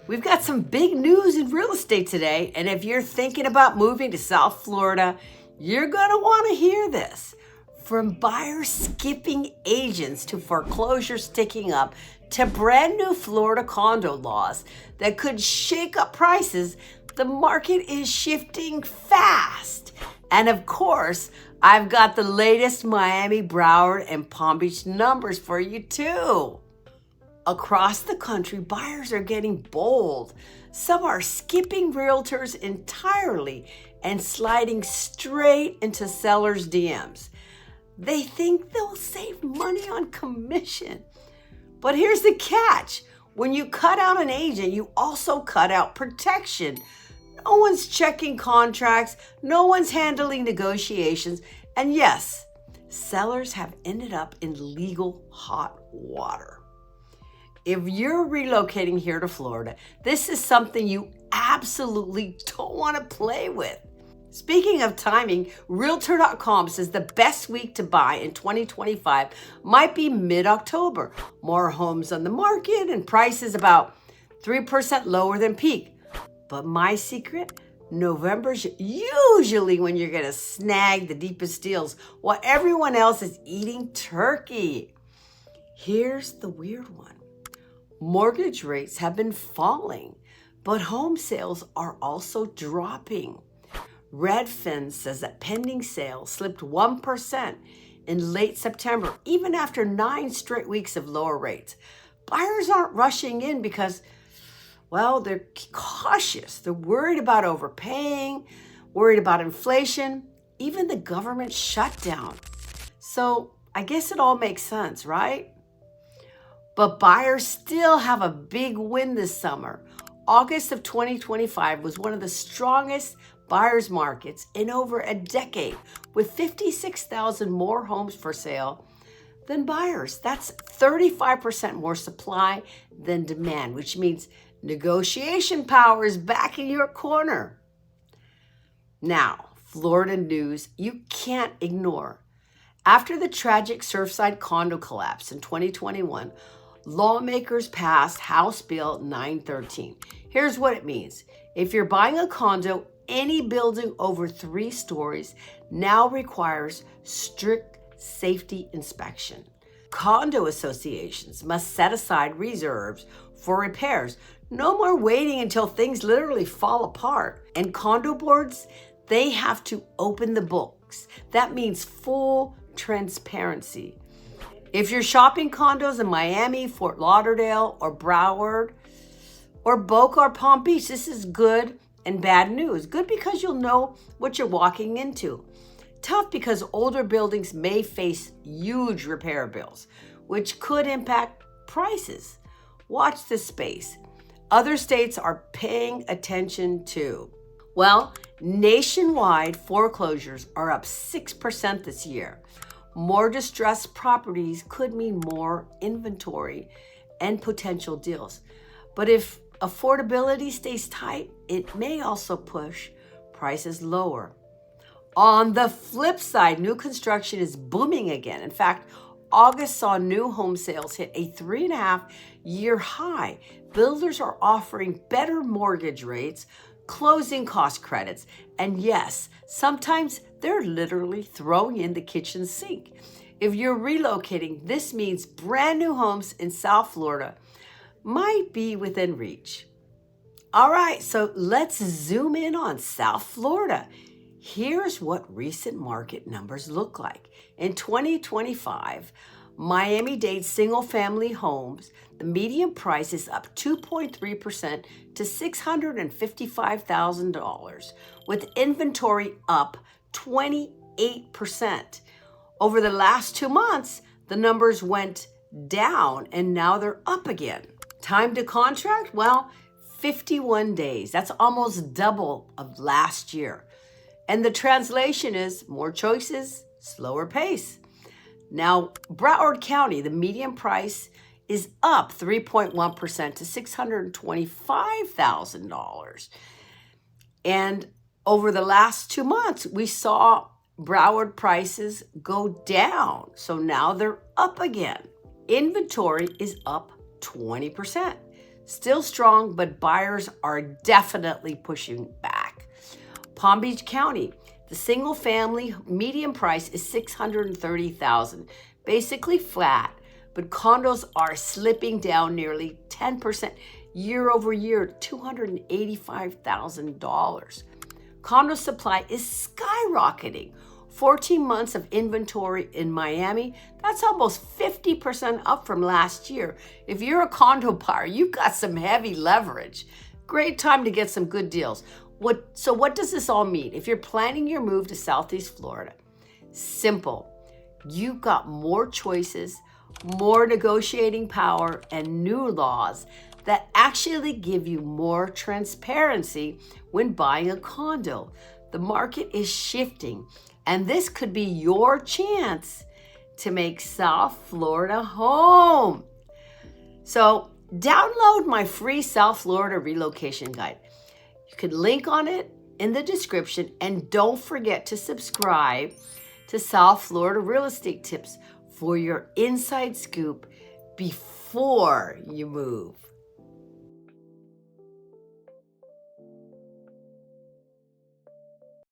We've got some big news in real estate today, and if you're thinking about moving to South Florida, you're gonna wanna hear this. From buyers skipping agents to foreclosures ticking up to brand new Florida condo laws that could shake up prices, the market is shifting fast. And of course, I've got the latest Miami, Broward, and Palm Beach numbers for you too. Across the country, buyers are getting bold. Some are skipping realtors entirely and sliding straight into sellers' DMs. They think they'll save money on commission. But here's the catch. When you cut out an agent, you also cut out protection. No one's checking contracts, no one's handling negotiations, and yes, sellers have ended up in legal hot water. If you're relocating here to Florida, this is something you absolutely don't want to play with. Speaking of timing, Realtor.com says the best week to buy in 2025 might be mid-October. More homes on the market and prices about 3% lower than peak. But my secret? November's usually when you're going to snag the deepest deals while everyone else is eating turkey. Here's the weird one. Mortgage rates have been falling, but home sales are also dropping. Redfin says that pending sales slipped 1% in late September, even after 9 straight weeks of lower rates. Buyers aren't rushing in because, well, they're cautious. They're worried about overpaying, worried about inflation, even the government shutdown. So I guess it all makes sense, right? But buyers still have a big win this summer. August of 2025 was one of the strongest buyers markets in over a decade, with 56,000 more homes for sale than buyers. That's 35% more supply than demand, which means negotiation power is back in your corner. Now, Florida news you can't ignore. After the tragic Surfside condo collapse in 2021, lawmakers passed House Bill 913. Here's what it means. If you're buying a condo, any building over 3 stories now requires strict safety inspection. Condo associations must set aside reserves for repairs. No more waiting until things literally fall apart. And condo boards, they have to open the books. That means full transparency. If you're shopping condos in Miami, Fort Lauderdale, or Broward, or Boca or Palm Beach, this is good and bad news. Good because you'll know what you're walking into. Tough because older buildings may face huge repair bills, which could impact prices. Watch this space. Other states are paying attention too. Well, nationwide foreclosures are up 6% this year. More distressed properties could mean more inventory and potential deals. But if affordability stays tight, it may also push prices lower. On the flip side, new construction is booming again. In fact, August saw new home sales hit a 3.5-year high. Builders are offering better mortgage rates, closing cost credits, and yes, sometimes they're literally throwing in the kitchen sink. If you're relocating, this means brand new homes in South Florida might be within reach. All right, so let's zoom in on South Florida. Here's what recent market numbers look like. In 2025, Miami-Dade single-family homes, the median price is up 2.3% to $655,000, with inventory up 28%. Over the last 2 months, the numbers went down and now they're up again. Time to contract? Well, 51 days. That's almost double of last year. And the translation is more choices, slower pace. Now, Broward County, the median price is up 3.1% to $625,000. And over the last 2 months, we saw Broward prices go down. So now they're up again. Inventory is up 20%. still strong, but buyers are definitely pushing back. Palm Beach County, the single family median price is $630,000, basically flat, but condos are slipping down nearly 10% year over year, $285,000. Condo supply is skyrocketing. 14 months of inventory in Miami, that's almost 50% up from last year. If you're a condo buyer, you've got some heavy leverage. Great time to get some good deals. So what does this all mean? If you're planning your move to Southeast Florida, simple. You've got more choices, more negotiating power, and new laws that actually give you more transparency when buying a condo. The market is shifting, and this could be your chance to make South Florida home. So download my free South Florida relocation guide. You can link on it in the description, and don't forget to subscribe to South Florida Real Estate Tips for your inside scoop before you move.